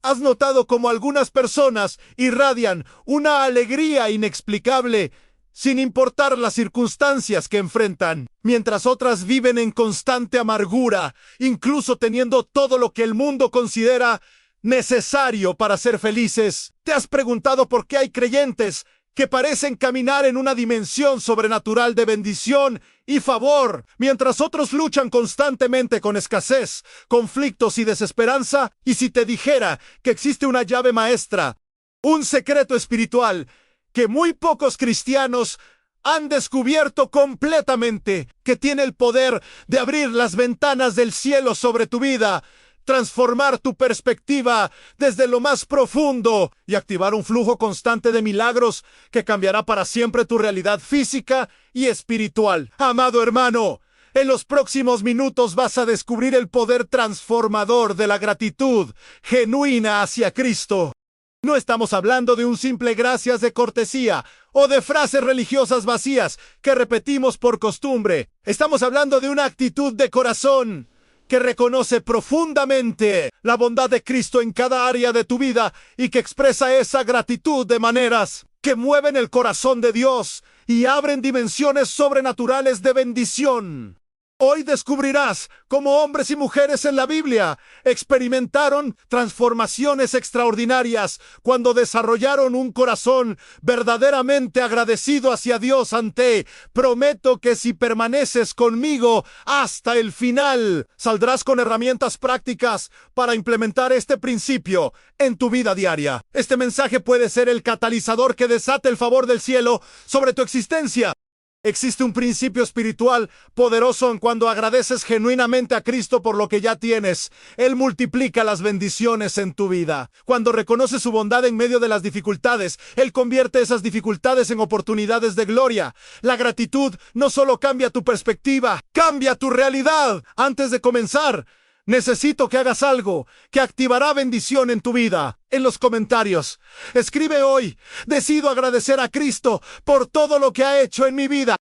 ¿Has notado cómo algunas personas irradian una alegría inexplicable sin importar las circunstancias que enfrentan, mientras otras viven en constante amargura, incluso teniendo todo lo que el mundo considera necesario para ser felices? ¿Te has preguntado por qué hay creyentes que parecen caminar en una dimensión sobrenatural de bendición y favor, mientras otros luchan constantemente con escasez, conflictos y desesperanza? Y si te dijera que existe una llave maestra, un secreto espiritual que muy pocos cristianos han descubierto completamente, que tiene el poder de abrir las ventanas del cielo sobre tu vida, transformar tu perspectiva desde lo más profundo y activar un flujo constante de milagros que cambiará para siempre tu realidad física y espiritual? Amado hermano, en los próximos minutos vas a descubrir el poder transformador de la gratitud genuina hacia Cristo. No estamos hablando de un simple gracias de cortesía o de frases religiosas vacías que repetimos por costumbre. Estamos hablando de una actitud de corazón que reconoce profundamente la bondad de Cristo en cada área de tu vida y que expresa esa gratitud de maneras que mueven el corazón de Dios y abren dimensiones sobrenaturales de bendición. Hoy descubrirás cómo hombres y mujeres en la Biblia experimentaron transformaciones extraordinarias cuando desarrollaron un corazón verdaderamente agradecido hacia Dios. Prometo que si permaneces conmigo hasta el final, saldrás con herramientas prácticas para implementar este principio en tu vida diaria. Este mensaje puede ser el catalizador que desate el favor del cielo sobre tu existencia. Existe un principio espiritual poderoso en cuando agradeces genuinamente a Cristo por lo que ya tienes. Él multiplica las bendiciones en tu vida. Cuando reconoces su bondad en medio de las dificultades, Él convierte esas dificultades en oportunidades de gloria. La gratitud no solo cambia tu perspectiva, cambia tu realidad. Antes de comenzar, necesito que hagas algo que activará bendición en tu vida. En los comentarios, escribe hoy: decido agradecer a Cristo por todo lo que ha hecho en mi vida.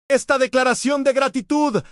Esta declaración de gratitud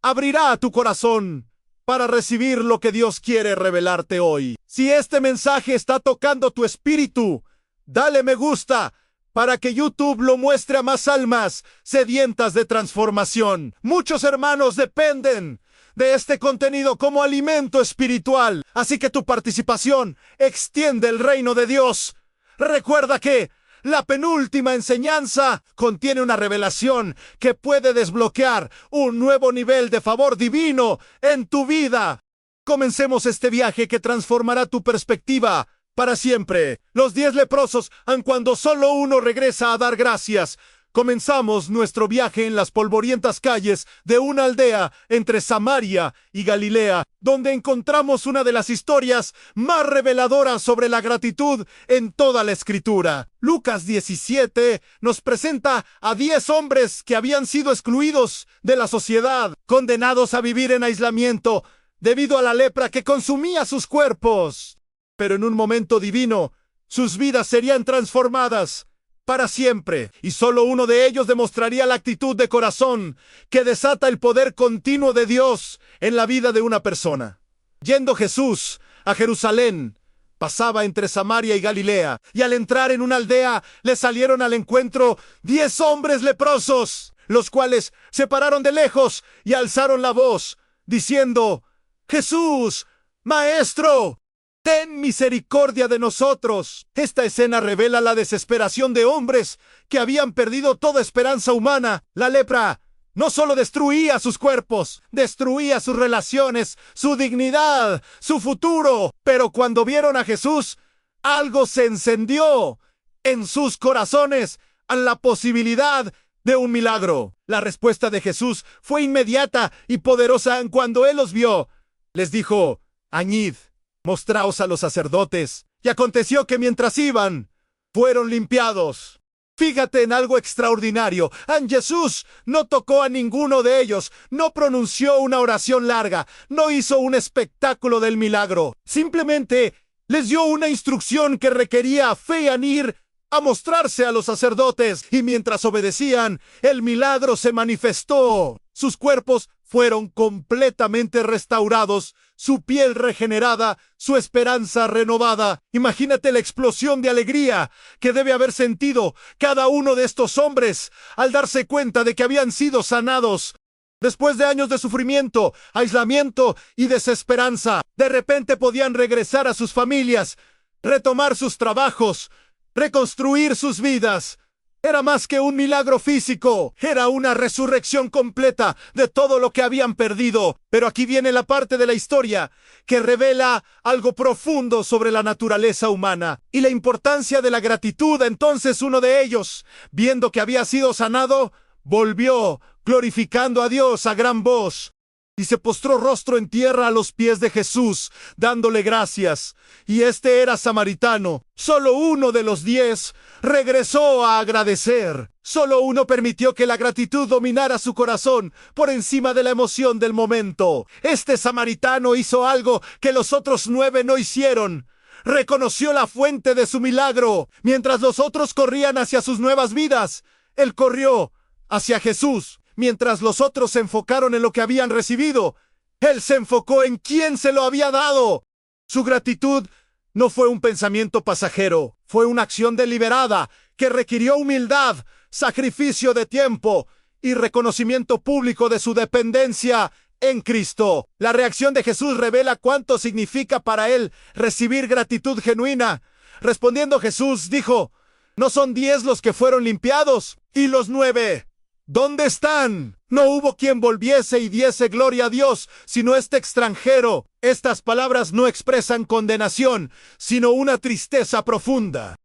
abrirá tu corazón para recibir lo que Dios quiere revelarte hoy. Si este mensaje está tocando tu espíritu, dale me gusta para que YouTube lo muestre a más almas sedientas de transformación. Muchos hermanos dependen de este contenido como alimento espiritual, así que tu participación extiende el reino de Dios. Recuerda que la penúltima enseñanza contiene una revelación que puede desbloquear un nuevo nivel de favor divino en tu vida. Comencemos este viaje que transformará tu perspectiva para siempre. Los 10 leprosos, aun cuando solo uno regresa a dar gracias. Comenzamos nuestro viaje en las polvorientas calles de una aldea entre Samaria y Galilea, donde encontramos una de las historias más reveladoras sobre la gratitud en toda la Escritura. Lucas 17 nos presenta a 10 hombres que habían sido excluidos de la sociedad, condenados a vivir en aislamiento debido a la lepra que consumía sus cuerpos. Pero en un momento divino, sus vidas serían transformadas para siempre, y solo uno de ellos demostraría la actitud de corazón que desata el poder continuo de Dios en la vida de una persona. Yendo Jesús a Jerusalén, pasaba entre Samaria y Galilea, y al entrar en una aldea le salieron al encuentro 10 hombres leprosos, los cuales se pararon de lejos y alzaron la voz, diciendo: Jesús, Maestro, ten misericordia de nosotros. Esta escena revela la desesperación de hombres que habían perdido toda esperanza humana. La lepra no solo destruía sus cuerpos, destruía sus relaciones, su dignidad, su futuro. Pero cuando vieron a Jesús, algo se encendió en sus corazones a la posibilidad de un milagro. La respuesta de Jesús fue inmediata y poderosa. Cuando Él los vio, les dijo: añid, mostraos a los sacerdotes. Y aconteció que mientras iban, fueron limpiados. Fíjate en algo extraordinario. Jesús no tocó a ninguno de ellos, no pronunció una oración larga, no hizo un espectáculo del milagro. Simplemente les dio una instrucción que requería fe en ir a mostrarse a los sacerdotes. Y mientras obedecían, el milagro se manifestó. Sus cuerpos fueron completamente restaurados, su piel regenerada, su esperanza renovada. Imagínate la explosión de alegría que debe haber sentido cada uno de estos hombres al darse cuenta de que habían sido sanados. Después de años de sufrimiento, aislamiento y desesperanza, de repente podían regresar a sus familias, retomar sus trabajos, reconstruir sus vidas. Era más que un milagro físico, era una resurrección completa de todo lo que habían perdido. Pero aquí viene la parte de la historia que revela algo profundo sobre la naturaleza humana y la importancia de la gratitud. Entonces uno de ellos, viendo que había sido sanado, volvió, glorificando a Dios a gran voz, y se postró rostro en tierra a los pies de Jesús, dándole gracias. Y este era samaritano. Solo uno de los 10 regresó a agradecer. Solo uno permitió que la gratitud dominara su corazón por encima de la emoción del momento. Este samaritano hizo algo que los otros 9 no hicieron. Reconoció la fuente de su milagro. Mientras los otros corrían hacia sus nuevas vidas, él corrió hacia Jesús. Mientras los otros se enfocaron en lo que habían recibido, él se enfocó en quién se lo había dado. Su gratitud no fue un pensamiento pasajero, fue una acción deliberada que requirió humildad, sacrificio de tiempo y reconocimiento público de su dependencia en Cristo. La reacción de Jesús revela cuánto significa para él recibir gratitud genuina. Respondiendo Jesús dijo: ¿no son 10 los que fueron limpiados? ¿Y los 9? ¿Dónde están? No hubo quien volviese y diese gloria a Dios, sino este extranjero. Estas palabras no expresan condenación, sino una tristeza profunda.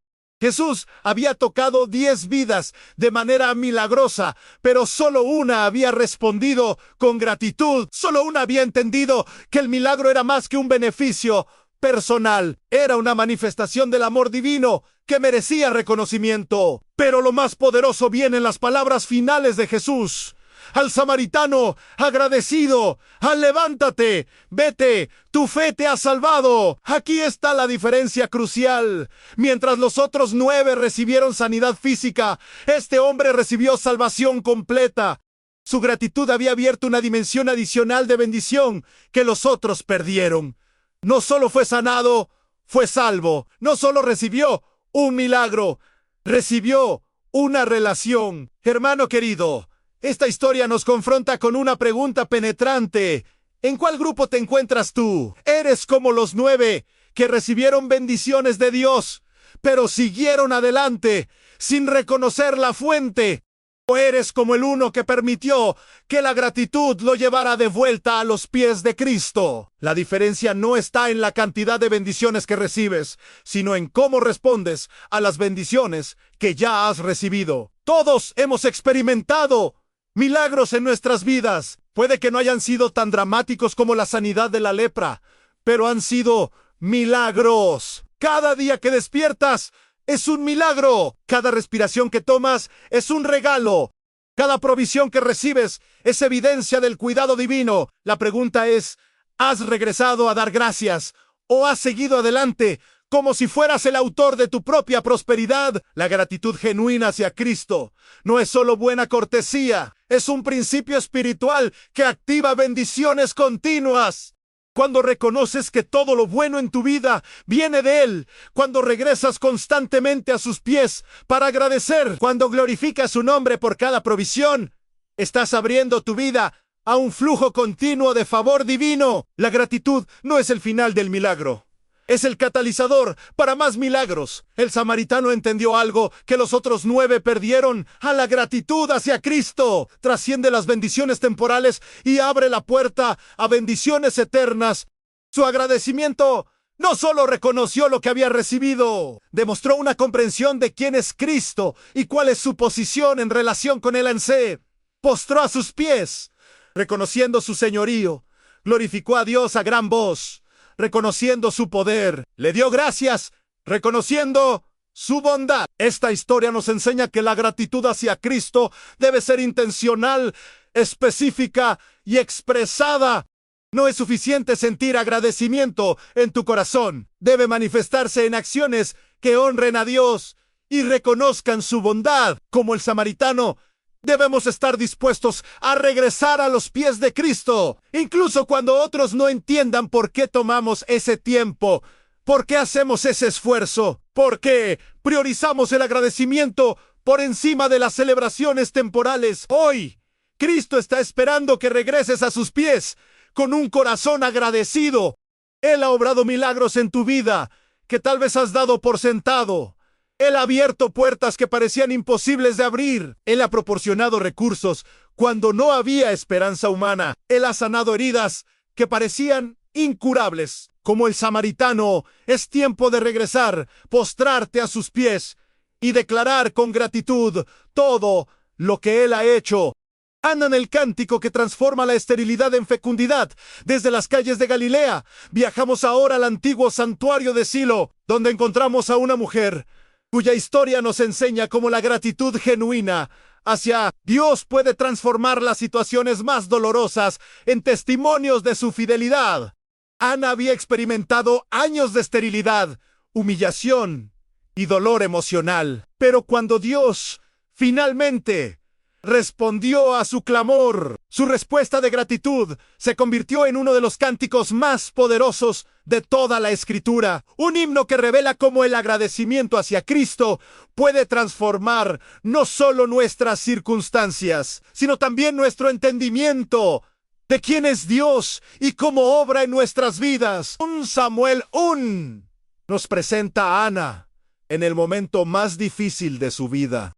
Jesús había tocado 10 vidas de manera milagrosa, pero solo una había respondido con gratitud. Solo una había entendido que el milagro era más que un beneficio personal. Era una manifestación del amor divino que merecía reconocimiento. Pero lo más poderoso viene en las palabras finales de Jesús. Al samaritano agradecido: levántate, vete, tu fe te ha salvado. Aquí está la diferencia crucial. Mientras los otros 9 recibieron sanidad física, este hombre recibió salvación completa. Su gratitud había abierto una dimensión adicional de bendición que los otros perdieron. No solo fue sanado, fue salvo. No solo recibió un milagro, recibió una relación. Hermano querido, esta historia nos confronta con una pregunta penetrante. ¿En cuál grupo te encuentras tú? ¿Eres como los 9 que recibieron bendiciones de Dios, pero siguieron adelante sin reconocer la fuente? ¿O eres como el uno que permitió que la gratitud lo llevara de vuelta a los pies de Cristo? La diferencia no está en la cantidad de bendiciones que recibes, sino en cómo respondes a las bendiciones que ya has recibido. Todos hemos experimentado milagros en nuestras vidas. Puede que no hayan sido tan dramáticos como la sanidad de la lepra, pero han sido milagros. Cada día que despiertas es un milagro. Cada respiración que tomas es un regalo. Cada provisión que recibes es evidencia del cuidado divino. La pregunta es: ¿has regresado a dar gracias o has seguido adelante como si fueras el autor de tu propia prosperidad? La gratitud genuina hacia Cristo no es solo buena cortesía, es un principio espiritual que activa bendiciones continuas. Cuando reconoces que todo lo bueno en tu vida viene de Él, cuando regresas constantemente a sus pies para agradecer, cuando glorificas su nombre por cada provisión, estás abriendo tu vida a un flujo continuo de favor divino. La gratitud no es el final del milagro, es el catalizador para más milagros. El samaritano entendió algo que los otros 9 perdieron: a la gratitud hacia Cristo. Trasciende las bendiciones temporales y abre la puerta a bendiciones eternas. Su agradecimiento no solo reconoció lo que había recibido, demostró una comprensión de quién es Cristo y cuál es su posición en relación con Él. Postró a sus pies, reconociendo su señorío. Glorificó a Dios a gran voz, reconociendo su poder. Le dio gracias, reconociendo su bondad. Esta historia nos enseña que la gratitud hacia Cristo debe ser intencional, específica y expresada. No es suficiente sentir agradecimiento en tu corazón. Debe manifestarse en acciones que honren a Dios y reconozcan su bondad. Como el samaritano, Debemos estar dispuestos a regresar a los pies de Cristo, incluso cuando otros no entiendan por qué tomamos ese tiempo, por qué hacemos ese esfuerzo, por qué priorizamos el agradecimiento por encima de las celebraciones temporales. Hoy, Cristo está esperando que regreses a sus pies con un corazón agradecido. Él ha obrado milagros en tu vida que tal vez has dado por sentado. Él ha abierto puertas que parecían imposibles de abrir. Él ha proporcionado recursos cuando no había esperanza humana. Él ha sanado heridas que parecían incurables. Como el samaritano, es tiempo de regresar, postrarte a sus pies y declarar con gratitud todo lo que Él ha hecho. Andan el cántico que transforma la esterilidad en fecundidad. Desde las calles de Galilea, viajamos ahora al antiguo santuario de Silo, donde encontramos a una mujer cuya historia nos enseña cómo la gratitud genuina hacia Dios puede transformar las situaciones más dolorosas en testimonios de su fidelidad. Ana había experimentado años de esterilidad, humillación y dolor emocional. Pero cuando Dios finalmente respondió a su clamor, su respuesta de gratitud se convirtió en uno de los cánticos más poderosos de toda la Escritura. Un himno que revela cómo el agradecimiento hacia Cristo puede transformar no solo nuestras circunstancias, sino también nuestro entendimiento de quién es Dios y cómo obra en nuestras vidas. Un Samuel 1 nos presenta a Ana en el momento más difícil de su vida.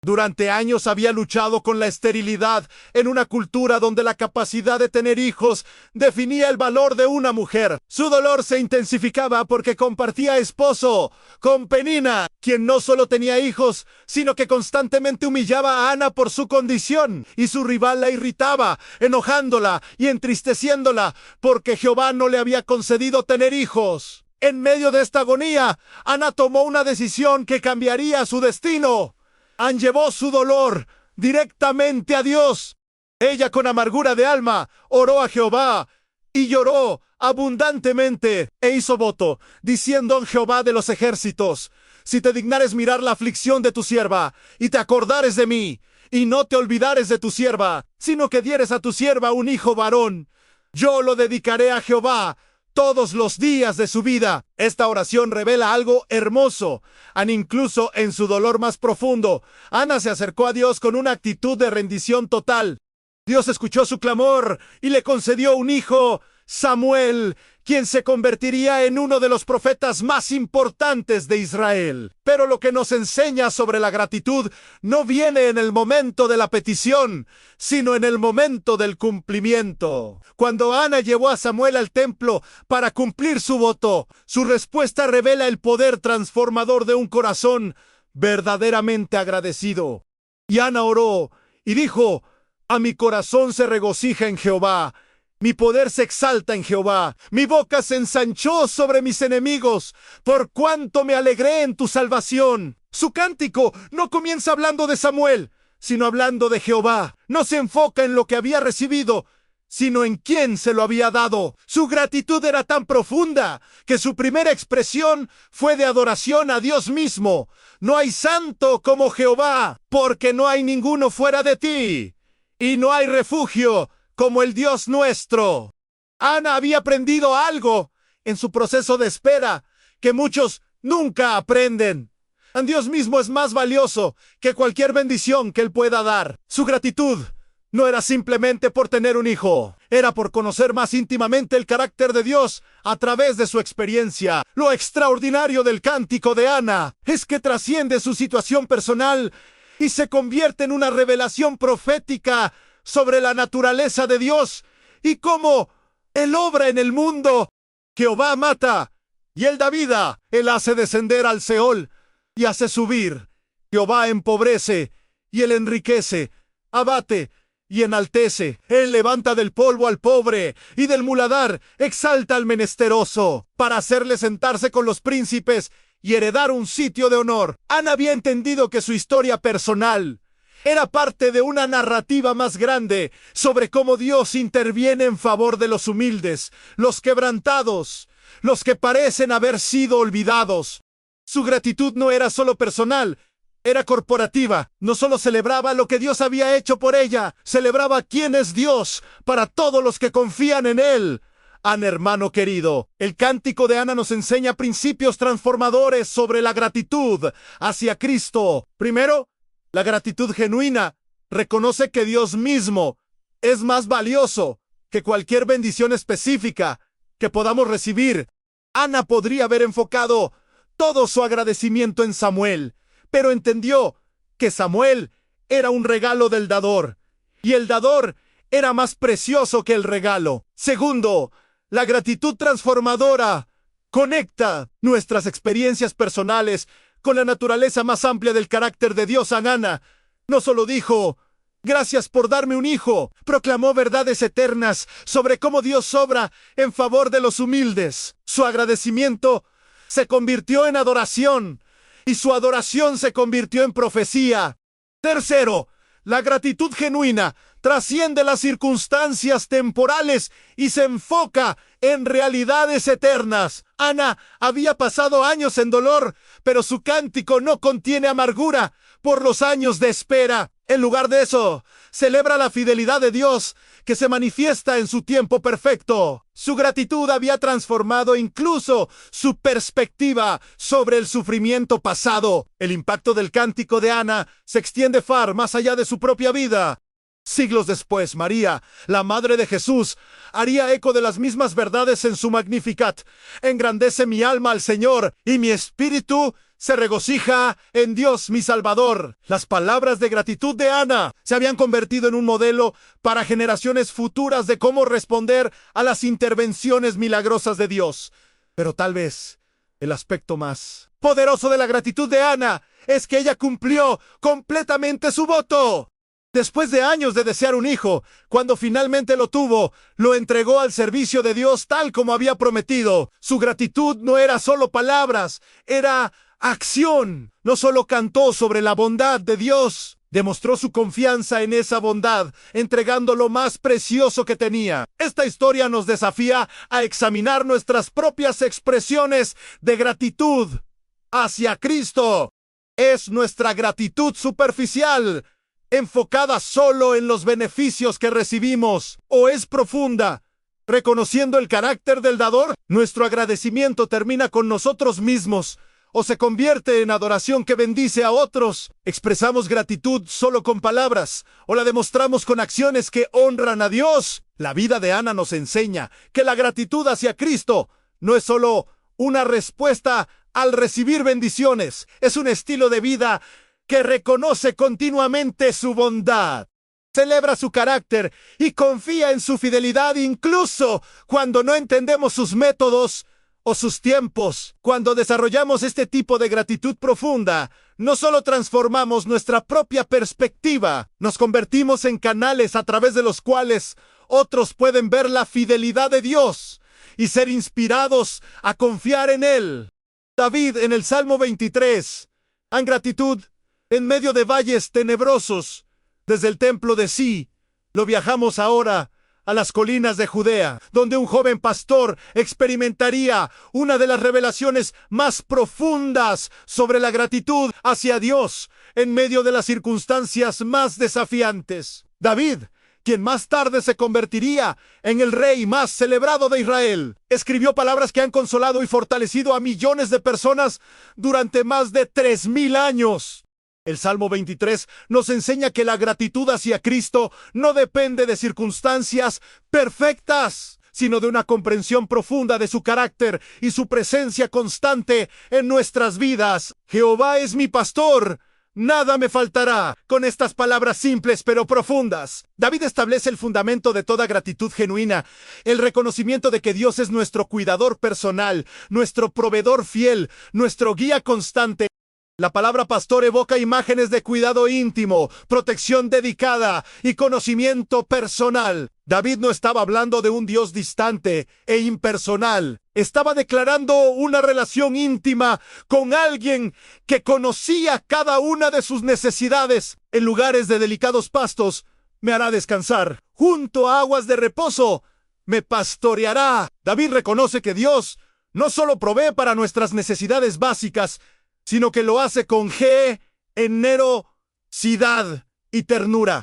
Durante años había luchado con la esterilidad en una cultura donde la capacidad de tener hijos definía el valor de una mujer. Su dolor se intensificaba porque compartía esposo con Penina, quien no solo tenía hijos, sino que constantemente humillaba a Ana por su condición, y su rival la irritaba, enojándola y entristeciéndola porque Jehová no le había concedido tener hijos. En medio de esta agonía, Ana tomó una decisión que cambiaría su destino. Ana llevó su dolor directamente a Dios. Ella, con amargura de alma, oró a Jehová y lloró abundantemente e hizo voto, diciendo a Jehová de los ejércitos: si te dignares mirar la aflicción de tu sierva y te acordares de mí, y no te olvidares de tu sierva, sino que dieres a tu sierva un hijo varón, yo lo dedicaré a Jehová todos los días de su vida. Esta oración revela algo hermoso. Ana, incluso en su dolor más profundo, Ana se acercó a Dios con una actitud de rendición total. Dios escuchó su clamor y le concedió un hijo, Samuel, quien se convertiría en uno de los profetas más importantes de Israel. Pero lo que nos enseña sobre la gratitud no viene en el momento de la petición, sino en el momento del cumplimiento. Cuando Ana llevó a Samuel al templo para cumplir su voto, su respuesta revela el poder transformador de un corazón verdaderamente agradecido. Y Ana oró y dijo: a mi corazón se regocija en Jehová, mi poder se exalta en Jehová, mi boca se ensanchó sobre mis enemigos, por cuanto me alegré en tu salvación. Su cántico no comienza hablando de Samuel, sino hablando de Jehová. No se enfoca en lo que había recibido, sino en quién se lo había dado. Su gratitud era tan profunda que su primera expresión fue de adoración a Dios mismo. No hay santo como Jehová, porque no hay ninguno fuera de ti, y no hay refugio como el Dios nuestro. Ana había aprendido algo en su proceso de espera que muchos nunca aprenden. Dios mismo es más valioso que cualquier bendición que Él pueda dar. Su gratitud no era simplemente por tener un hijo, era por conocer más íntimamente el carácter de Dios a través de su experiencia. Lo extraordinario del cántico de Ana es que trasciende su situación personal y se convierte en una revelación profética sobre la naturaleza de Dios y cómo Él obra en el mundo. Jehová mata y Él da vida. Él hace descender al Seol y hace subir. Jehová empobrece y Él enriquece, abate y enaltece. Él levanta del polvo al pobre y del muladar exalta al menesteroso, para hacerle sentarse con los príncipes y heredar un sitio de honor. Ana había entendido que su historia personal era parte de una narrativa más grande sobre cómo Dios interviene en favor de los humildes, los quebrantados, los que parecen haber sido olvidados. Su gratitud no era solo personal, Era corporativa. No solo celebraba lo que Dios había hecho por ella, celebraba quién es Dios para todos los que confían en Él. Ana, hermano querido, el cántico de Ana nos enseña principios transformadores sobre la gratitud hacia Cristo. Primero, la gratitud genuina reconoce que Dios mismo es más valioso que cualquier bendición específica que podamos recibir. Ana podría haber enfocado todo su agradecimiento en Samuel, pero entendió que Samuel era un regalo del dador, y el dador era más precioso que el regalo. Segundo, la gratitud transformadora conecta nuestras experiencias personales con la naturaleza más amplia del carácter de Dios. Ana no solo dijo, gracias por darme un hijo, proclamó verdades eternas sobre cómo Dios obra en favor de los humildes. Su agradecimiento se convirtió en adoración, y su adoración se convirtió en profecía. Tercero, la gratitud genuina trasciende las circunstancias temporales y se enfoca en realidades eternas. Ana había pasado años en dolor, pero su cántico no contiene amargura por los años de espera. En lugar de eso, celebra la fidelidad de Dios que se manifiesta en su tiempo perfecto. Su gratitud había transformado incluso su perspectiva sobre el sufrimiento pasado. El impacto del cántico de Ana se extiende far más allá de su propia vida. Siglos después, María, la madre de Jesús, haría eco de las mismas verdades en su Magnificat. Engrandece mi alma al Señor, y mi espíritu se regocija en Dios mi Salvador. Las palabras de gratitud de Ana se habían convertido en un modelo para generaciones futuras de cómo responder a las intervenciones milagrosas de Dios. Pero tal vez el aspecto más poderoso de la gratitud de Ana es que ella cumplió completamente su voto. Después de años de desear un hijo, cuando finalmente lo tuvo, lo entregó al servicio de Dios tal como había prometido. Su gratitud no era solo palabras, era acción. No solo cantó sobre la bondad de Dios, demostró su confianza en esa bondad, entregando lo más precioso que tenía. Esta historia nos desafía a examinar nuestras propias expresiones de gratitud hacia Cristo. ¿Es nuestra gratitud superficial, enfocada solo en los beneficios que recibimos, o es profunda, reconociendo el carácter del dador? Nuestro agradecimiento termina con nosotros mismos, o se convierte en adoración que bendice a otros. ¿Expresamos gratitud solo con palabras, o la demostramos con acciones que honran a Dios? La vida de Ana nos enseña que la gratitud hacia Cristo no es solo una respuesta al recibir bendiciones, es un estilo de vida que reconoce continuamente su bondad, celebra su carácter y confía en su fidelidad incluso cuando no entendemos sus métodos o sus tiempos. Cuando desarrollamos este tipo de gratitud profunda, no solo transformamos nuestra propia perspectiva, nos convertimos en canales a través de los cuales otros pueden ver la fidelidad de Dios y ser inspirados a confiar en Él. David en el Salmo 23, en gratitud, en medio de valles tenebrosos, desde el templo de Sí, lo viajamos ahora a las colinas de Judea, donde un joven pastor experimentaría una de las revelaciones más profundas sobre la gratitud hacia Dios en medio de las circunstancias más desafiantes. David, quien más tarde se convertiría en el rey más celebrado de Israel, escribió palabras que han consolado y fortalecido a millones de personas durante más de 3000 años. El Salmo 23 nos enseña que la gratitud hacia Cristo no depende de circunstancias perfectas, sino de una comprensión profunda de su carácter y su presencia constante en nuestras vidas. Jehová es mi pastor, nada me faltará. Con estas palabras simples pero profundas, David establece el fundamento de toda gratitud genuina, el reconocimiento de que Dios es nuestro cuidador personal, nuestro proveedor fiel, nuestro guía constante. La palabra pastor evoca imágenes de cuidado íntimo, protección dedicada y conocimiento personal. David no estaba hablando de un Dios distante e impersonal. Estaba declarando una relación íntima con alguien que conocía cada una de sus necesidades. En lugares de delicados pastos me hará descansar. Junto a aguas de reposo me pastoreará. David reconoce que Dios no solo provee para nuestras necesidades básicas, sino que lo hace con generosidad y ternura.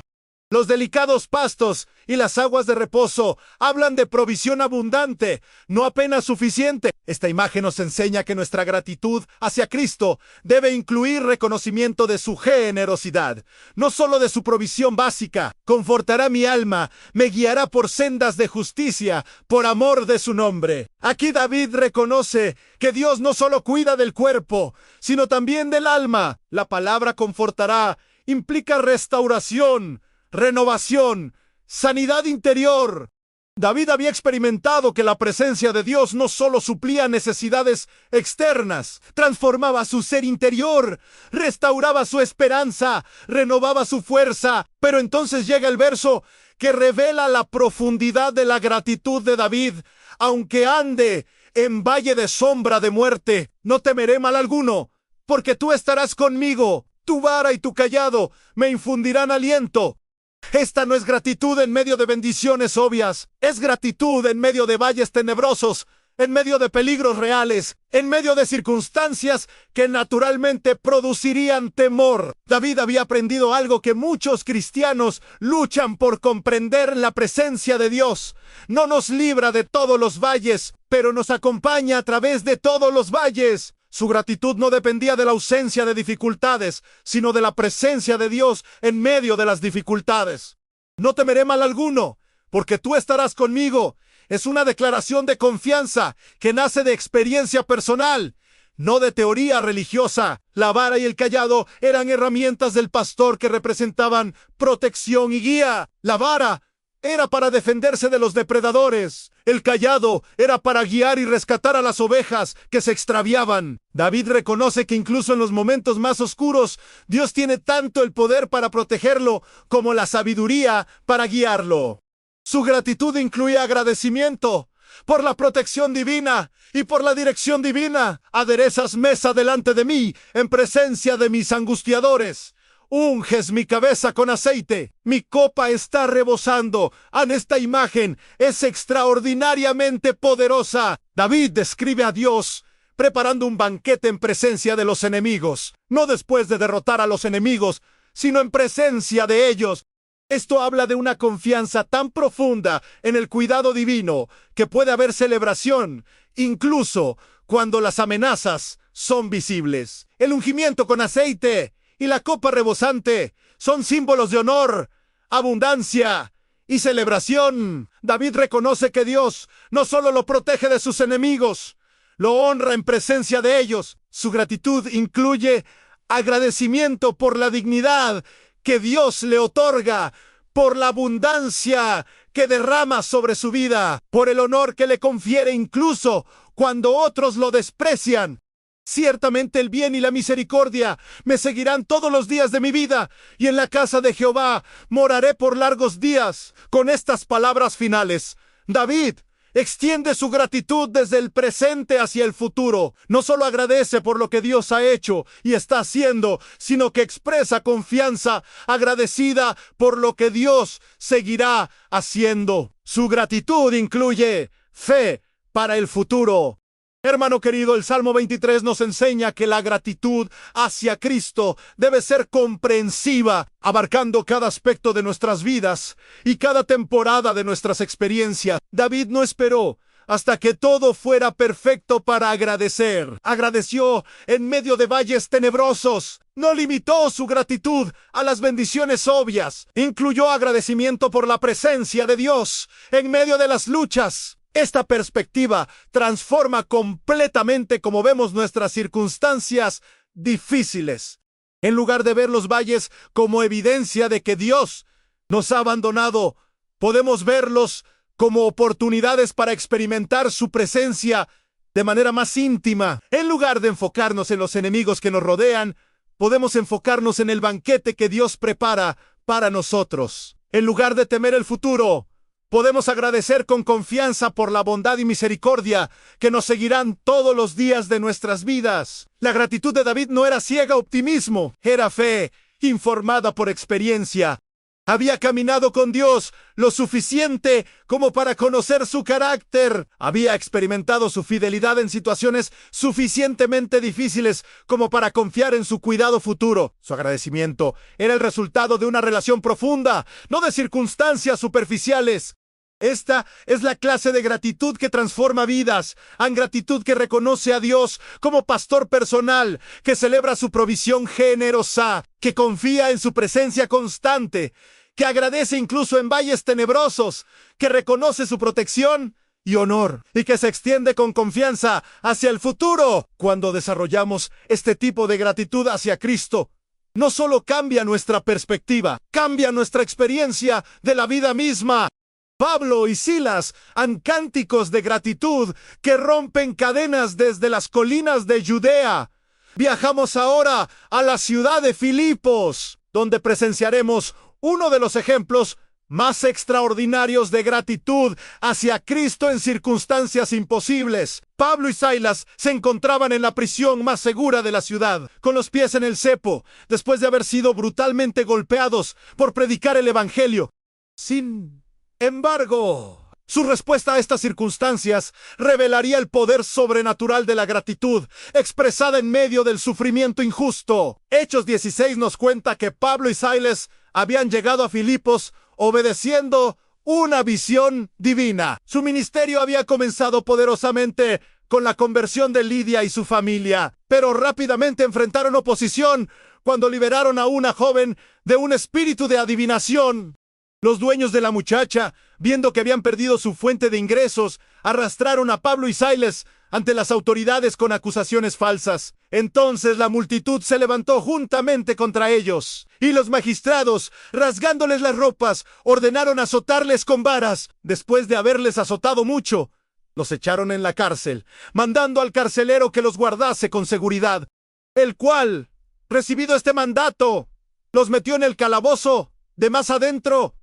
Los delicados pastos y las aguas de reposo hablan de provisión abundante, no apenas suficiente. Esta imagen nos enseña que nuestra gratitud hacia Cristo debe incluir reconocimiento de su generosidad, no solo de su provisión básica. Confortará mi alma, me guiará por sendas de justicia, por amor de su nombre. Aquí David reconoce que Dios no solo cuida del cuerpo, sino también del alma. La palabra confortará implica restauración, renovación, sanidad interior. David había experimentado que la presencia de Dios no solo suplía necesidades externas, transformaba su ser interior, restauraba su esperanza, renovaba su fuerza. Pero entonces llega el verso que revela la profundidad de la gratitud de David. Aunque ande en valle de sombra de muerte, no temeré mal alguno, porque tú estarás conmigo. Tu vara y tu cayado me infundirán aliento. Esta no es gratitud en medio de bendiciones obvias, es gratitud en medio de valles tenebrosos, en medio de peligros reales, en medio de circunstancias que naturalmente producirían temor. David había aprendido algo que muchos cristianos luchan por comprender: la presencia de Dios no nos libra de todos los valles, pero nos acompaña a través de todos los valles. Su gratitud no dependía de la ausencia de dificultades, sino de la presencia de Dios en medio de las dificultades. No temeré mal alguno, porque tú estarás conmigo. Es una declaración de confianza que nace de experiencia personal, no de teoría religiosa. La vara y el cayado eran herramientas del pastor que representaban protección y guía. La vara era para defenderse de los depredadores. El cayado era para guiar y rescatar a las ovejas que se extraviaban. David reconoce que incluso en los momentos más oscuros, Dios tiene tanto el poder para protegerlo como la sabiduría para guiarlo. Su gratitud incluye agradecimiento por la protección divina y por la dirección divina. Aderezas mesa delante de mí en presencia de mis angustiadores. Unges mi cabeza con aceite, mi copa está rebosando. Esta imagen es extraordinariamente poderosa. David describe a Dios preparando un banquete en presencia de los enemigos, no después de derrotar a los enemigos, sino en presencia de ellos. Esto habla de una confianza tan profunda en el cuidado divino que puede haber celebración, incluso cuando las amenazas son visibles. El ungimiento con aceite y la copa rebosante son símbolos de honor, abundancia y celebración. David reconoce que Dios no solo lo protege de sus enemigos, lo honra en presencia de ellos. Su gratitud incluye agradecimiento por la dignidad que Dios le otorga, por la abundancia que derrama sobre su vida, por el honor que le confiere incluso cuando otros lo desprecian. Ciertamente el bien y la misericordia me seguirán todos los días de mi vida, y en la casa de Jehová moraré por largos días. Con estas palabras finales, David extiende su gratitud desde el presente hacia el futuro. No solo agradece por lo que Dios ha hecho y está haciendo, sino que expresa confianza agradecida por lo que Dios seguirá haciendo. Su gratitud incluye fe para el futuro. Hermano querido, el Salmo 23 nos enseña que la gratitud hacia Cristo debe ser comprensiva, abarcando cada aspecto de nuestras vidas y cada temporada de nuestras experiencias. David no esperó hasta que todo fuera perfecto para agradecer. Agradeció en medio de valles tenebrosos. No limitó su gratitud a las bendiciones obvias. Incluyó agradecimiento por la presencia de Dios en medio de las luchas. Esta perspectiva transforma completamente cómo vemos nuestras circunstancias difíciles. En lugar de ver los valles como evidencia de que Dios nos ha abandonado, podemos verlos como oportunidades para experimentar su presencia de manera más íntima. En lugar de enfocarnos en los enemigos que nos rodean, podemos enfocarnos en el banquete que Dios prepara para nosotros. En lugar de temer el futuro, podemos agradecer con confianza por la bondad y misericordia que nos seguirán todos los días de nuestras vidas. La gratitud de David no era ciega optimismo, era fe informada por experiencia. Había caminado con Dios lo suficiente como para conocer su carácter. Había experimentado su fidelidad en situaciones suficientemente difíciles como para confiar en su cuidado futuro. Su agradecimiento era el resultado de una relación profunda, no de circunstancias superficiales. Esta es la clase de gratitud que transforma vidas, gratitud que reconoce a Dios como pastor personal, que celebra su provisión generosa, que confía en su presencia constante, que agradece incluso en valles tenebrosos, que reconoce su protección y honor, y que se extiende con confianza hacia el futuro. Cuando desarrollamos este tipo de gratitud hacia Cristo, no solo cambia nuestra perspectiva, cambia nuestra experiencia de la vida misma. Pablo y Silas han cánticos de gratitud que rompen cadenas desde las colinas de Judea. Viajamos ahora a la ciudad de Filipos, donde presenciaremos uno de los ejemplos más extraordinarios de gratitud hacia Cristo en circunstancias imposibles. Pablo y Silas se encontraban en la prisión más segura de la ciudad, con los pies en el cepo, después de haber sido brutalmente golpeados por predicar el evangelio. Sin embargo, su respuesta a estas circunstancias revelaría el poder sobrenatural de la gratitud, expresada en medio del sufrimiento injusto. Hechos 16 nos cuenta que Pablo y Silas habían llegado a Filipos obedeciendo una visión divina. Su ministerio había comenzado poderosamente con la conversión de Lidia y su familia, pero rápidamente enfrentaron oposición cuando liberaron a una joven de un espíritu de adivinación. Los dueños de la muchacha, viendo que habían perdido su fuente de ingresos, arrastraron a Pablo y Silas ante las autoridades con acusaciones falsas. Entonces la multitud se levantó juntamente contra ellos, y los magistrados, rasgándoles las ropas, ordenaron azotarles con varas. Después de haberles azotado mucho, los echaron en la cárcel, mandando al carcelero que los guardase con seguridad, el cual, recibido este mandato, los metió en el calabozo de más adentro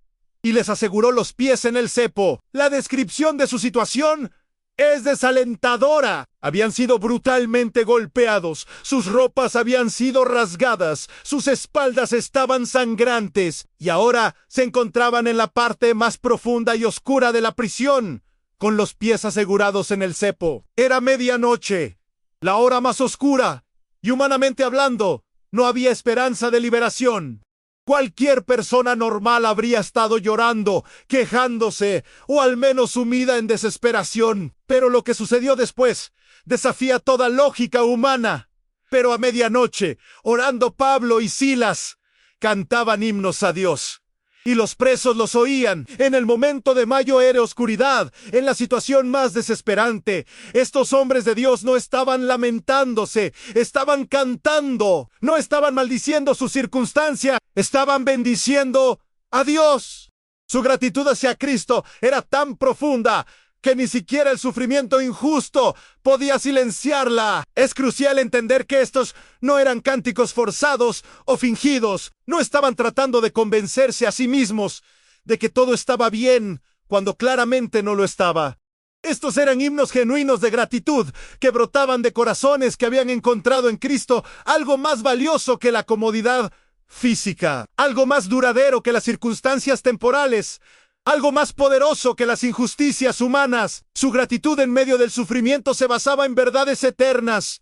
y les aseguró los pies en el cepo. La descripción de su situación es desalentadora. Habían sido brutalmente golpeados, sus ropas habían sido rasgadas, sus espaldas estaban sangrantes, y ahora se encontraban en la parte más profunda y oscura de la prisión, con los pies asegurados en el cepo. Era medianoche, la hora más oscura, y humanamente hablando, no había esperanza de liberación. Cualquier persona normal habría estado llorando, quejándose, o al menos sumida en desesperación. Pero lo que sucedió después desafía toda lógica humana. Pero a medianoche, orando Pablo y Silas, cantaban himnos a Dios. Y los presos los oían. En el momento de mayor oscuridad, en la situación más desesperante, estos hombres de Dios no estaban lamentándose, estaban cantando. No estaban maldiciendo su circunstancia, estaban bendiciendo a Dios. Su gratitud hacia Cristo era tan profunda que ni siquiera el sufrimiento injusto podía silenciarla. Es crucial entender que estos no eran cánticos forzados o fingidos. No estaban tratando de convencerse a sí mismos de que todo estaba bien cuando claramente no lo estaba. Estos eran himnos genuinos de gratitud que brotaban de corazones que habían encontrado en Cristo algo más valioso que la comodidad física, algo más duradero que las circunstancias temporales, algo más poderoso que las injusticias humanas. Su gratitud en medio del sufrimiento se basaba en verdades eternas.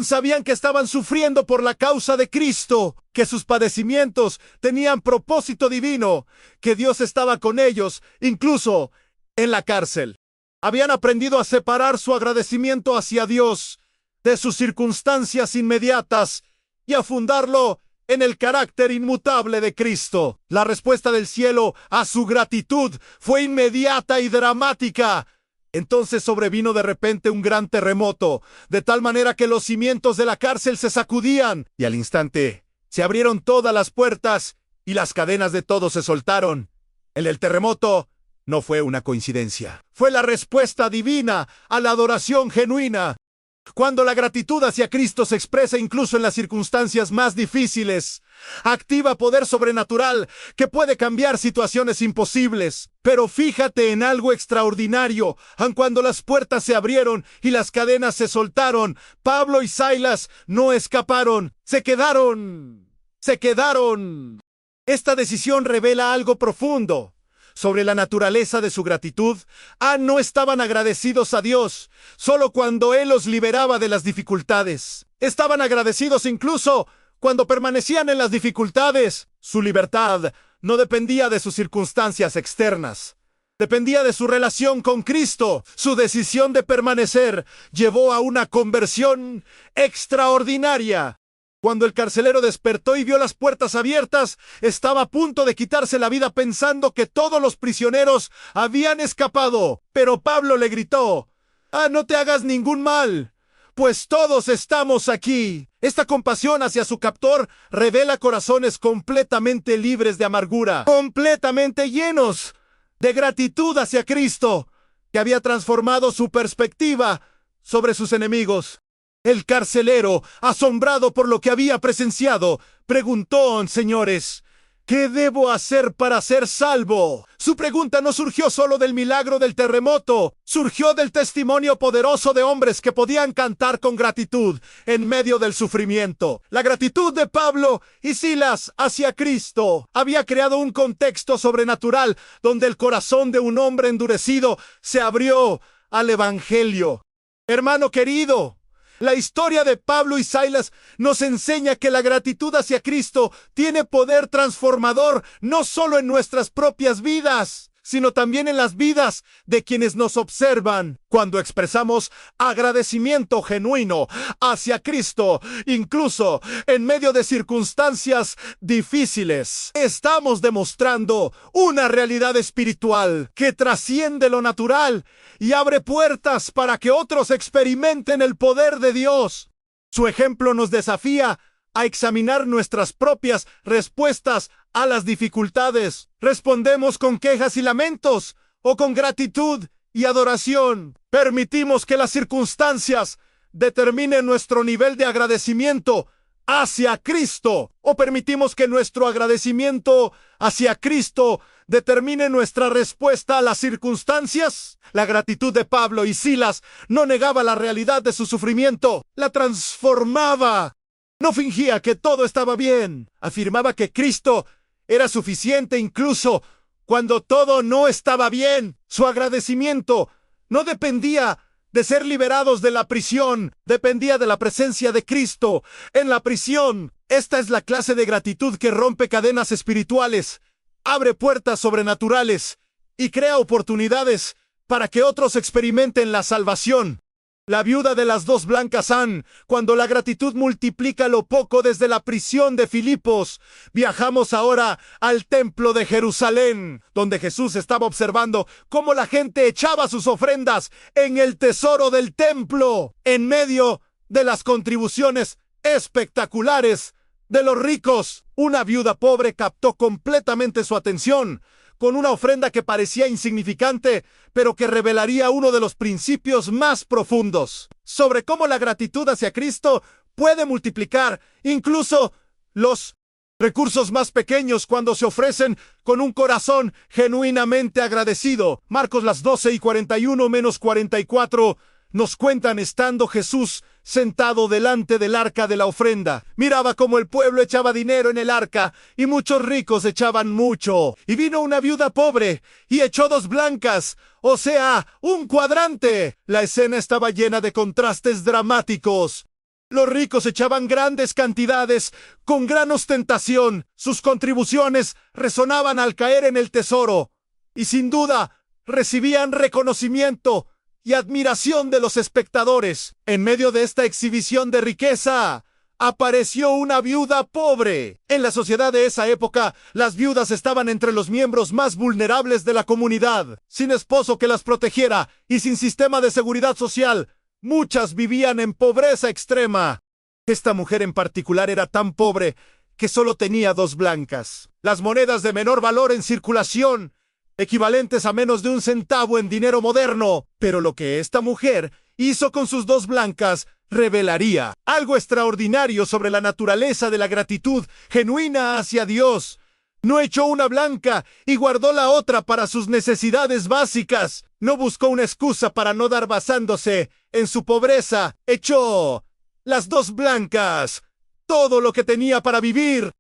Sabían que estaban sufriendo por la causa de Cristo, que sus padecimientos tenían propósito divino, que Dios estaba con ellos, incluso en la cárcel. Habían aprendido a separar su agradecimiento hacia Dios de sus circunstancias inmediatas y a fundarlo en el carácter inmutable de Cristo. La respuesta del cielo a su gratitud fue inmediata y dramática. Entonces sobrevino de repente un gran terremoto, de tal manera que los cimientos de la cárcel se sacudían, y al instante se abrieron todas las puertas y las cadenas de todos se soltaron. El terremoto no fue una coincidencia. Fue la respuesta divina a la adoración genuina. Cuando la gratitud hacia Cristo se expresa incluso en las circunstancias más difíciles, activa poder sobrenatural que puede cambiar situaciones imposibles. Pero fíjate en algo extraordinario. Aun cuando las puertas se abrieron y las cadenas se soltaron, Pablo y Silas no escaparon. Se quedaron. Esta decisión revela algo profundo sobre la naturaleza de su gratitud. No estaban agradecidos a Dios solo cuando Él los liberaba de las dificultades. Estaban agradecidos incluso cuando permanecían en las dificultades. Su libertad no dependía de sus circunstancias externas. Dependía de su relación con Cristo. Su decisión de permanecer llevó a una conversión extraordinaria. Cuando el carcelero despertó y vio las puertas abiertas, estaba a punto de quitarse la vida pensando que todos los prisioneros habían escapado. Pero Pablo le gritó: no te hagas ningún mal, pues todos estamos aquí. Esta compasión hacia su captor revela corazones completamente libres de amargura, completamente llenos de gratitud hacia Cristo, que había transformado su perspectiva sobre sus enemigos. El carcelero, asombrado por lo que había presenciado, preguntó: señores, ¿qué debo hacer para ser salvo? Su pregunta no surgió solo del milagro del terremoto, surgió del testimonio poderoso de hombres que podían cantar con gratitud en medio del sufrimiento. La gratitud de Pablo y Silas hacia Cristo había creado un contexto sobrenatural donde el corazón de un hombre endurecido se abrió al Evangelio. Hermano querido, la historia de Pablo y Silas nos enseña que la gratitud hacia Cristo tiene poder transformador no solo en nuestras propias vidas, sino también en las vidas de quienes nos observan. Cuando expresamos agradecimiento genuino hacia Cristo, incluso en medio de circunstancias difíciles, estamos demostrando una realidad espiritual que trasciende lo natural y abre puertas para que otros experimenten el poder de Dios. Su ejemplo nos desafía a examinar nuestras propias respuestas a las dificultades. ¿Respondemos con quejas y lamentos o con gratitud y adoración? ¿Permitimos que las circunstancias determinen nuestro nivel de agradecimiento hacia Cristo? ¿O permitimos que nuestro agradecimiento hacia Cristo determine nuestra respuesta a las circunstancias? La gratitud de Pablo y Silas no negaba la realidad de su sufrimiento, la transformaba. No fingía que todo estaba bien. Afirmaba que Cristo era suficiente incluso cuando todo no estaba bien. Su agradecimiento no dependía de ser liberados de la prisión, dependía de la presencia de Cristo en la prisión. Esta es la clase de gratitud que rompe cadenas espirituales, abre puertas sobrenaturales y crea oportunidades para que otros experimenten la salvación. La viuda de las dos blancas cuando la gratitud multiplica lo poco desde la prisión de Filipos. Viajamos ahora al templo de Jerusalén, donde Jesús estaba observando cómo la gente echaba sus ofrendas en el tesoro del templo, en medio de las contribuciones espectaculares de los ricos. Una viuda pobre captó completamente su atención, con una ofrenda que parecía insignificante, pero que revelaría uno de los principios más profundos sobre cómo la gratitud hacia Cristo puede multiplicar incluso los recursos más pequeños cuando se ofrecen con un corazón genuinamente agradecido. Marcos las 12:41-44 nos cuentan estando Jesús sentado delante del arca de la ofrenda. Miraba cómo el pueblo echaba dinero en el arca y muchos ricos echaban mucho. Y vino una viuda pobre y echó 2 blancas, o sea, un cuadrante. La escena estaba llena de contrastes dramáticos. Los ricos echaban grandes cantidades con gran ostentación. Sus contribuciones resonaban al caer en el tesoro y sin duda recibían reconocimiento y admiración de los espectadores. En medio de esta exhibición de riqueza, apareció una viuda pobre. En la sociedad de esa época, las viudas estaban entre los miembros más vulnerables de la comunidad. Sin esposo que las protegiera y sin sistema de seguridad social, muchas vivían en pobreza extrema. Esta mujer en particular era tan pobre que solo tenía 2 blancas. Las monedas de menor valor en circulación, equivalentes a menos de 1 centavo en dinero moderno. Pero lo que esta mujer hizo con sus 2 blancas revelaría algo extraordinario sobre la naturaleza de la gratitud genuina hacia Dios. No echó una blanca y guardó la otra para sus necesidades básicas. No buscó una excusa para no dar basándose en su pobreza. Echó las 2 blancas, todo lo que tenía para vivir.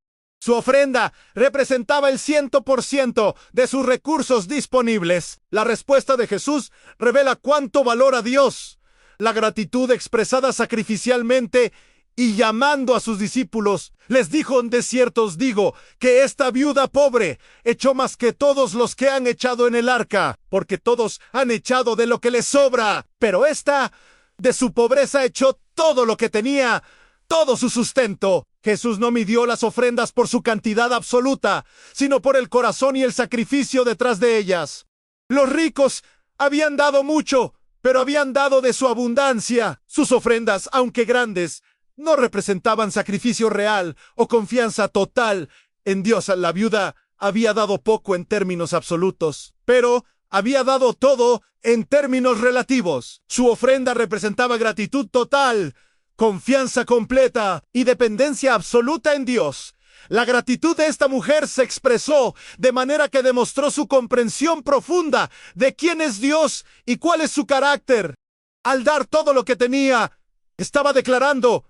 Su ofrenda representaba el 100% de sus recursos disponibles. La respuesta de Jesús revela cuánto valora Dios. La gratitud expresada sacrificialmente y llamando a sus discípulos, les dijo: de cierto os digo que esta viuda pobre echó más que todos los que han echado en el arca, porque todos han echado de lo que les sobra, pero esta de su pobreza echó todo lo que tenía, todo su sustento. Jesús no midió las ofrendas por su cantidad absoluta, sino por el corazón y el sacrificio detrás de ellas. Los ricos habían dado mucho, pero habían dado de su abundancia. Sus ofrendas, aunque grandes, no representaban sacrificio real o confianza total en Dios. La viuda había dado poco en términos absolutos, pero había dado todo en términos relativos. Su ofrenda representaba gratitud total, confianza completa y dependencia absoluta en Dios. La gratitud de esta mujer se expresó de manera que demostró su comprensión profunda de quién es Dios y cuál es su carácter. Al dar todo lo que tenía, estaba declarando: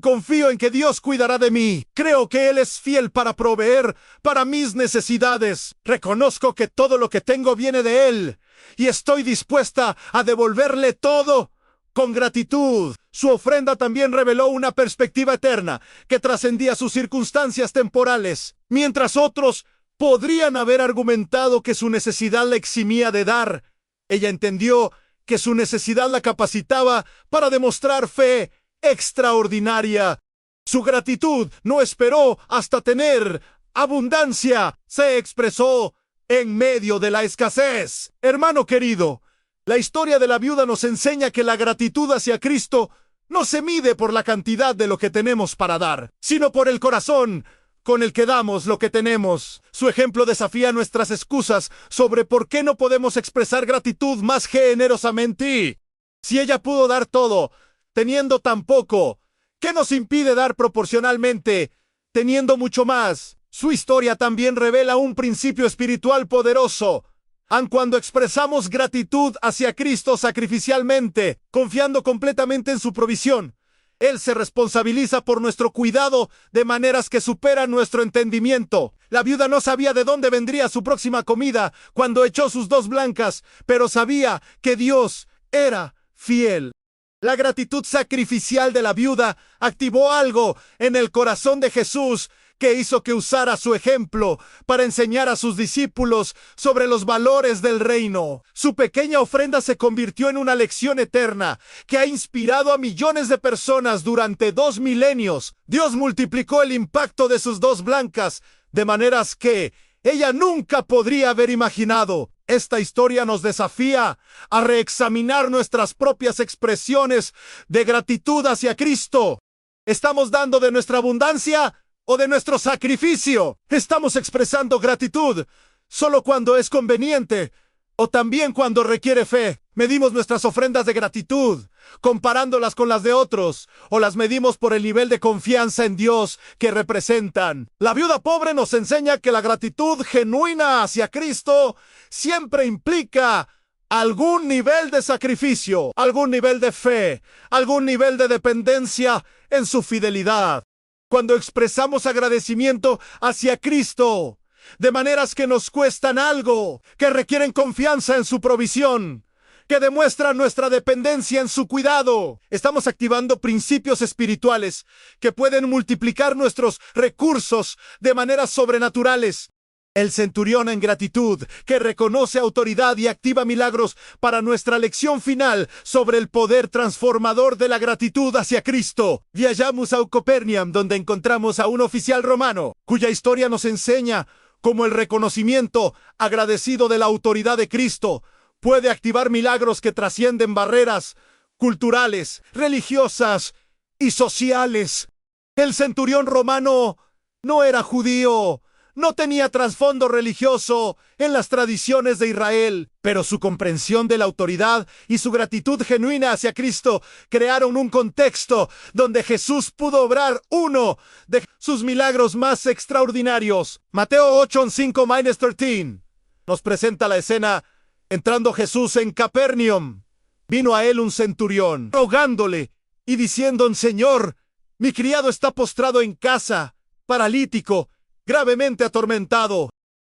confío en que Dios cuidará de mí. Creo que Él es fiel para proveer para mis necesidades. Reconozco que todo lo que tengo viene de Él y estoy dispuesta a devolverle todo con gratitud. Su ofrenda también reveló una perspectiva eterna que trascendía sus circunstancias temporales. Mientras otros podrían haber argumentado que su necesidad la eximía de dar, ella entendió que su necesidad la capacitaba para demostrar fe extraordinaria. Su gratitud no esperó hasta tener abundancia, se expresó en medio de la escasez. Hermano querido, la historia de la viuda nos enseña que la gratitud hacia Cristo no se mide por la cantidad de lo que tenemos para dar, sino por el corazón con el que damos lo que tenemos. Su ejemplo desafía nuestras excusas sobre por qué no podemos expresar gratitud más generosamente. Si ella pudo dar todo, teniendo tan poco, ¿qué nos impide dar proporcionalmente, teniendo mucho más? Su historia también revela un principio espiritual poderoso. Aun cuando expresamos gratitud hacia Cristo sacrificialmente, confiando completamente en su provisión, Él se responsabiliza por nuestro cuidado de maneras que superan nuestro entendimiento. La viuda no sabía de dónde vendría su próxima comida cuando echó sus 2 blancas, pero sabía que Dios era fiel. La gratitud sacrificial de la viuda activó algo en el corazón de Jesús que hizo que usara su ejemplo para enseñar a sus discípulos sobre los valores del reino. Su pequeña ofrenda se convirtió en una lección eterna que ha inspirado a millones de personas durante 2 milenios. Dios multiplicó el impacto de sus 2 blancas de maneras que ella nunca podría haber imaginado. Esta historia nos desafía a reexaminar nuestras propias expresiones de gratitud hacia Cristo. ¿Estamos dando de nuestra abundancia o de nuestro sacrificio? ¿Estamos expresando gratitud solo cuando es conveniente o también cuando requiere fe? ¿Medimos nuestras ofrendas de gratitud comparándolas con las de otros o las medimos por el nivel de confianza en Dios que representan? La viuda pobre nos enseña que la gratitud genuina hacia Cristo siempre implica algún nivel de sacrificio, algún nivel de fe, algún nivel de dependencia en su fidelidad. Cuando expresamos agradecimiento hacia Cristo de maneras que nos cuestan algo, que requieren confianza en su provisión, que demuestran nuestra dependencia en su cuidado, estamos activando principios espirituales que pueden multiplicar nuestros recursos de maneras sobrenaturales. El centurión en gratitud, que reconoce autoridad y activa milagros para nuestra lección final sobre el poder transformador de la gratitud hacia Cristo. Viajamos a Capernaum, donde encontramos a un oficial romano, cuya historia nos enseña cómo el reconocimiento agradecido de la autoridad de Cristo puede activar milagros que trascienden barreras culturales, religiosas y sociales. El centurión romano no era judío, no tenía trasfondo religioso en las tradiciones de Israel, pero su comprensión de la autoridad y su gratitud genuina hacia Cristo crearon un contexto donde Jesús pudo obrar uno de sus milagros más extraordinarios. Mateo 8:5-13 nos presenta la escena entrando Jesús en Capernaum. Vino a él un centurión, rogándole y diciendo: Señor, mi criado está postrado en casa, paralítico gravemente atormentado.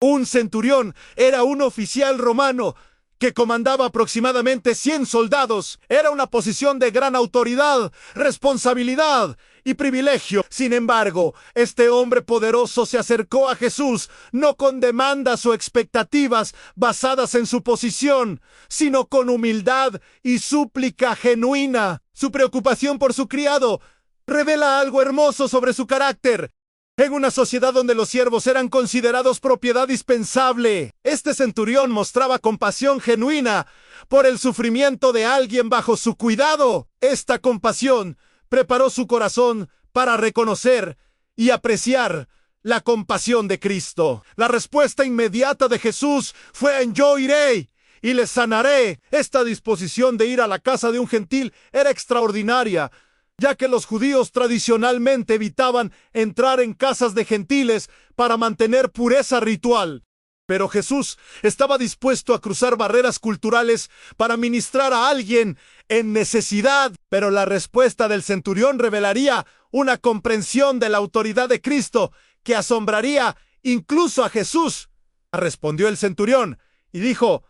Un centurión era un oficial romano que comandaba aproximadamente 100 soldados. Era una posición de gran autoridad, responsabilidad y privilegio. Sin embargo, este hombre poderoso se acercó a Jesús no con demandas o expectativas basadas en su posición, sino con humildad y súplica genuina. Su preocupación por su criado revela algo hermoso sobre su carácter. En una sociedad donde los siervos eran considerados propiedad dispensable, este centurión mostraba compasión genuina por el sufrimiento de alguien bajo su cuidado. Esta compasión preparó su corazón para reconocer y apreciar la compasión de Cristo. La respuesta inmediata de Jesús fue en yo iré y les sanaré. Esta disposición de ir a la casa de un gentil era extraordinaria, ya que los judíos tradicionalmente evitaban entrar en casas de gentiles para mantener pureza ritual. Pero Jesús estaba dispuesto a cruzar barreras culturales para ministrar a alguien en necesidad. Pero la respuesta del centurión revelaría una comprensión de la autoridad de Cristo que asombraría incluso a Jesús. Respondió el centurión y dijo: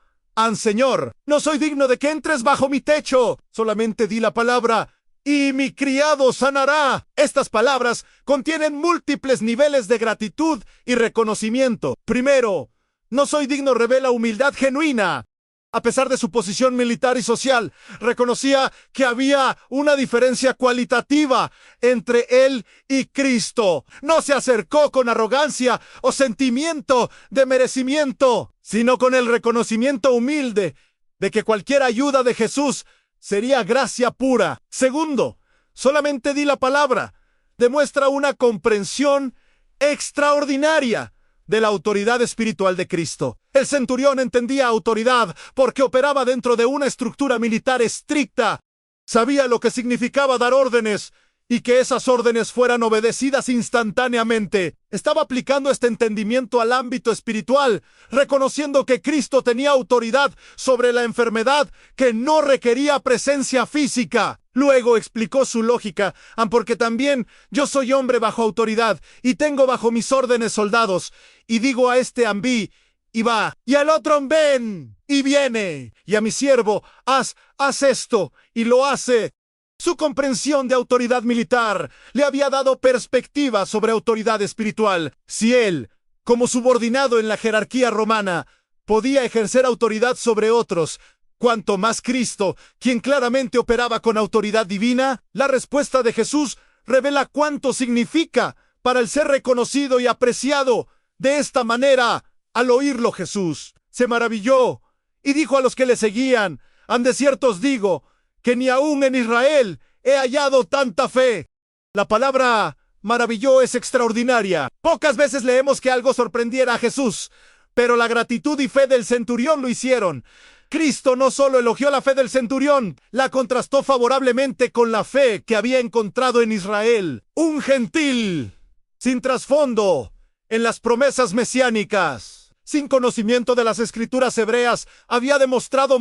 Señor, no soy digno de que entres bajo mi techo. Solamente di la palabra y mi criado sanará. Estas palabras contienen múltiples niveles de gratitud y reconocimiento. Primero, no soy digno revela humildad genuina. A pesar de su posición militar y social, reconocía que había una diferencia cualitativa entre él y Cristo. No se acercó con arrogancia o sentimiento de merecimiento, sino con el reconocimiento humilde de que cualquier ayuda de Jesús sería gracia pura. Segundo, solamente di la palabra. Demuestra una comprensión extraordinaria de la autoridad espiritual de Cristo. El centurión entendía autoridad porque operaba dentro de una estructura militar estricta. Sabía lo que significaba dar órdenes y que esas órdenes fueran obedecidas instantáneamente. Estaba aplicando este entendimiento al ámbito espiritual, reconociendo que Cristo tenía autoridad sobre la enfermedad que no requería presencia física. Luego explicó su lógica: porque también yo soy hombre bajo autoridad y tengo bajo mis órdenes soldados, y digo a este enví y va, y al otro ven y viene, y a mi siervo haz esto y lo hace. Su comprensión de autoridad militar le había dado perspectiva sobre autoridad espiritual. Si él, como subordinado en la jerarquía romana, podía ejercer autoridad sobre otros, cuanto más Cristo, quien claramente operaba con autoridad divina. La respuesta de Jesús revela cuánto significa para el ser reconocido y apreciado de esta manera. Al oírlo, Jesús se maravilló y dijo a los que le seguían: de cierto os digo que ni aún en Israel he hallado tanta fe. La palabra maravilló es extraordinaria. Pocas veces leemos que algo sorprendiera a Jesús, pero la gratitud y fe del centurión lo hicieron. Cristo no solo elogió la fe del centurión, la contrastó favorablemente con la fe que había encontrado en Israel, un gentil, sin trasfondo en las promesas mesiánicas. Sin conocimiento de las escrituras hebreas, había demostrado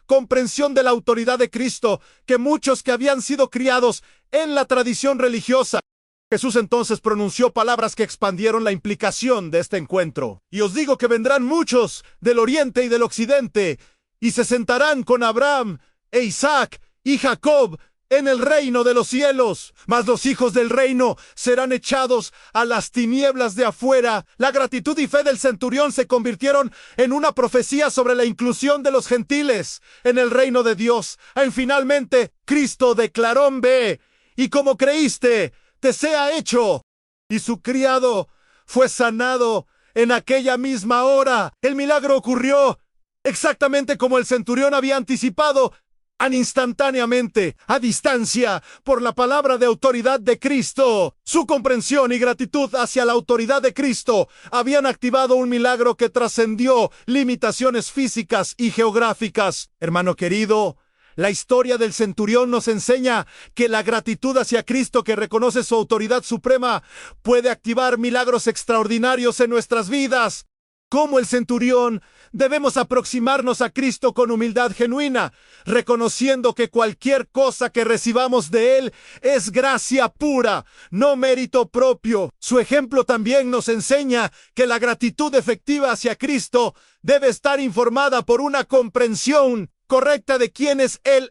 comprensión de la autoridad de Cristo que muchos que habían sido criados en la tradición religiosa. Jesús entonces pronunció palabras que expandieron la implicación de este encuentro. Y os digo que vendrán muchos del oriente y del occidente, y se sentarán con Abraham e Isaac y Jacob en el reino de los cielos. Mas los hijos del reino serán echados a las tinieblas de afuera. La gratitud y fe del centurión se convirtieron en una profecía sobre la inclusión de los gentiles en el reino de Dios. Finalmente, Cristo declaró: ve, y como creíste, te sea hecho. Y su criado fue sanado en aquella misma hora. El milagro ocurrió exactamente como el centurión había anticipado, instantáneamente, a distancia, por la palabra de autoridad de Cristo. Su comprensión y gratitud hacia la autoridad de Cristo habían activado un milagro que trascendió limitaciones físicas y geográficas. Hermano querido, la historia del centurión nos enseña que la gratitud hacia Cristo, que reconoce su autoridad suprema, puede activar milagros extraordinarios en nuestras vidas. como el centurión, debemos aproximarnos a Cristo con humildad genuina, reconociendo que cualquier cosa que recibamos de Él es gracia pura, no mérito propio. Su ejemplo también nos enseña que la gratitud efectiva hacia Cristo debe estar informada por una comprensión correcta de quién es Él.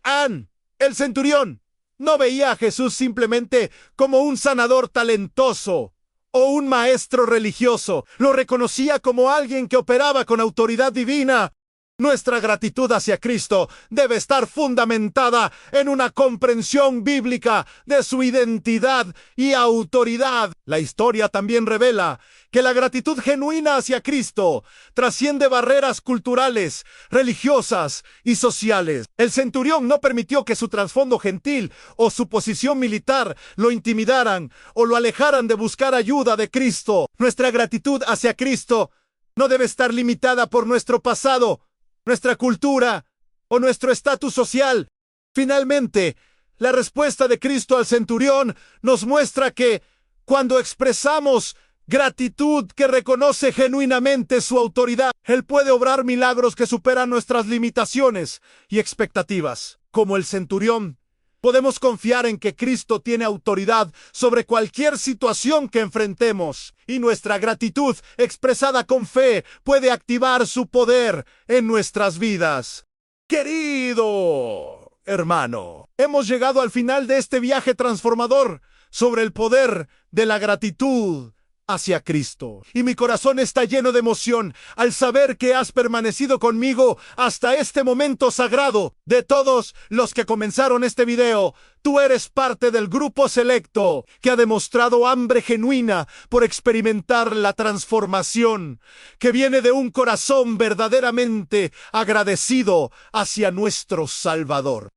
El centurión no veía a Jesús simplemente como un sanador talentoso o un maestro religioso. Lo reconocía como alguien que operaba con autoridad divina. Nuestra gratitud hacia Cristo debe estar fundamentada en una comprensión bíblica de su identidad y autoridad. La historia también revela que la gratitud genuina hacia Cristo trasciende barreras culturales, religiosas y sociales. El centurión no permitió que su trasfondo gentil o su posición militar lo intimidaran o lo alejaran de buscar ayuda de Cristo. Nuestra gratitud hacia Cristo no debe estar limitada por nuestro pasado, nuestra cultura o nuestro estatus social. Finalmente, la respuesta de Cristo al centurión nos muestra que cuando expresamos gratitud que reconoce genuinamente su autoridad, Él puede obrar milagros que superan nuestras limitaciones y expectativas. Como el centurión, podemos confiar en que Cristo tiene autoridad sobre cualquier situación que enfrentemos, y nuestra gratitud, expresada con fe, puede activar su poder en nuestras vidas. Querido hermano, hemos llegado al final de este viaje transformador sobre el poder de la gratitud hacia Cristo. Y mi corazón está lleno de emoción al saber que has permanecido conmigo hasta este momento sagrado. De todos los que comenzaron este video, tú eres parte del grupo selecto que ha demostrado hambre genuina por experimentar la transformación que viene de un corazón verdaderamente agradecido hacia nuestro Salvador.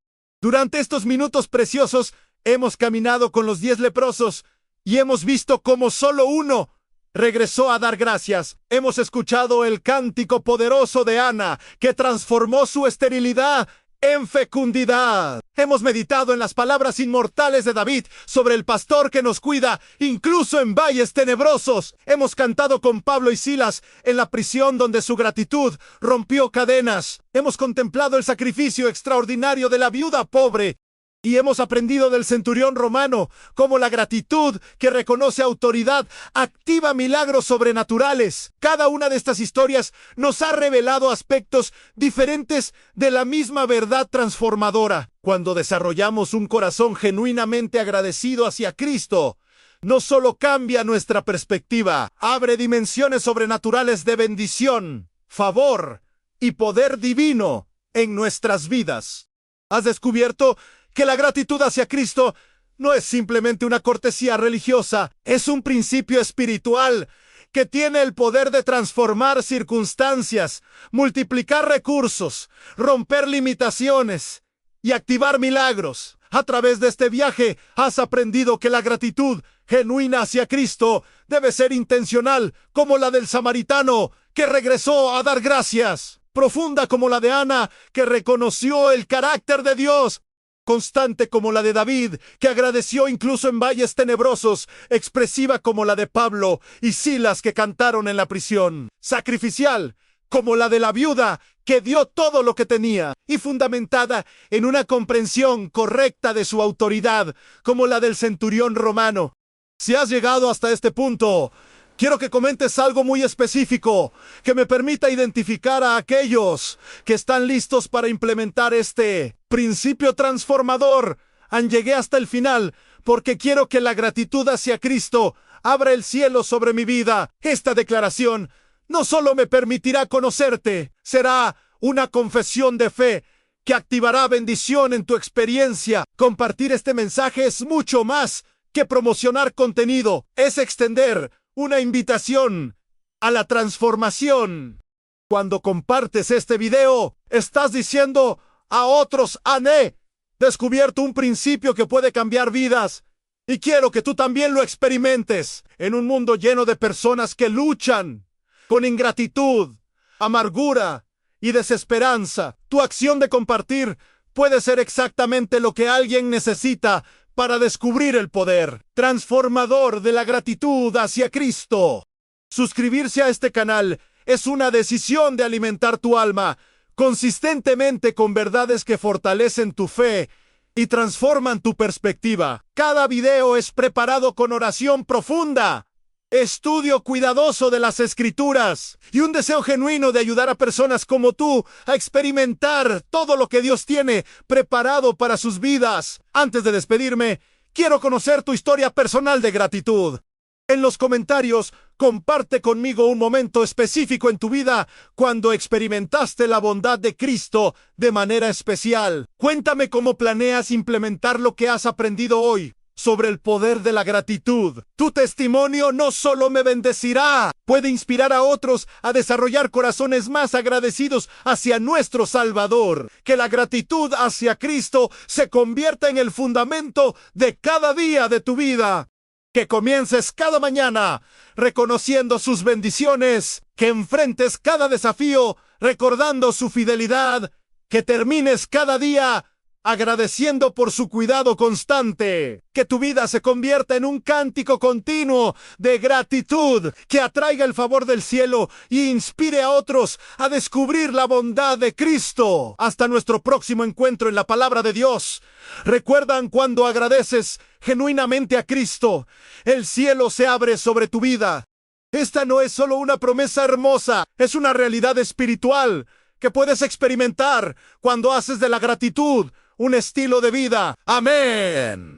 Durante estos minutos preciosos hemos caminado con los 10 leprosos y hemos visto cómo solo uno regresó a dar gracias. Hemos escuchado el cántico poderoso de Ana, que transformó su esterilidad en fecundidad. Hemos meditado en las palabras inmortales de David sobre el pastor que nos cuida, incluso en valles tenebrosos. Hemos cantado con Pablo y Silas en la prisión donde su gratitud rompió cadenas. Hemos contemplado el sacrificio extraordinario de la viuda pobre. Y hemos aprendido del centurión romano cómo la gratitud que reconoce autoridad activa milagros sobrenaturales. Cada una de estas historias nos ha revelado aspectos diferentes de la misma verdad transformadora. Cuando desarrollamos un corazón genuinamente agradecido hacia Cristo, no solo cambia nuestra perspectiva, abre dimensiones sobrenaturales de bendición, favor y poder divino en nuestras vidas. ¿Has descubierto que la gratitud hacia Cristo no es simplemente una cortesía religiosa? Es un principio espiritual que tiene el poder de transformar circunstancias, multiplicar recursos, romper limitaciones y activar milagros? A través de este viaje has aprendido que la gratitud genuina hacia Cristo debe ser intencional, como la del samaritano que regresó a dar gracias, profunda como la de Ana, que reconoció el carácter de Dios, constante como la de David, que agradeció incluso en valles tenebrosos, expresiva como la de Pablo y Silas, que cantaron en la prisión, sacrificial como la de la viuda, que dio todo lo que tenía, y fundamentada en una comprensión correcta de su autoridad, como la del centurión romano. Si has llegado hasta este punto, quiero que comentes algo muy específico que me permita identificar a aquellos que están listos para implementar este principio transformador. Llegué hasta el final porque quiero que la gratitud hacia Cristo abra el cielo sobre mi vida. Esta declaración no solo me permitirá conocerte, será una confesión de fe que activará bendición en tu experiencia. Compartir este mensaje es mucho más que promocionar contenido, es extender una invitación a la transformación. Cuando compartes este video, estás diciendo a otros: he descubierto un principio que puede cambiar vidas, y quiero que tú también lo experimentes. En un mundo lleno de personas que luchan con ingratitud, amargura y desesperanza, tu acción de compartir puede ser exactamente lo que alguien necesita para descubrir el poder transformador de la gratitud hacia Cristo. Suscribirse a este canal es una decisión de alimentar tu alma consistentemente con verdades que fortalecen tu fe y transforman tu perspectiva. Cada video es preparado con oración profunda, estudio cuidadoso de las Escrituras y un deseo genuino de ayudar a personas como tú a experimentar todo lo que Dios tiene preparado para sus vidas. Antes de despedirme, quiero conocer tu historia personal de gratitud. En los comentarios, comparte conmigo un momento específico en tu vida cuando experimentaste la bondad de Cristo de manera especial. Cuéntame cómo planeas implementar lo que has aprendido hoy sobre el poder de la gratitud. Tu testimonio no solo me bendecirá, puede inspirar a otros a desarrollar corazones más agradecidos hacia nuestro Salvador. Que la gratitud hacia Cristo se convierta en el fundamento de cada día de tu vida. Que comiences cada mañana reconociendo sus bendiciones, que enfrentes cada desafío recordando su fidelidad, que termines cada día agradeciendo por su cuidado constante. Que tu vida se convierta en un cántico continuo de gratitud que atraiga el favor del cielo y inspire a otros a descubrir la bondad de Cristo. Hasta nuestro próximo encuentro en la palabra de Dios. ¿Recuerdan cuando agradeces genuinamente a Cristo? El cielo se abre sobre tu vida. Esta no es solo una promesa hermosa, es una realidad espiritual que puedes experimentar cuando haces de la gratitud un estilo de vida. ¡Amén!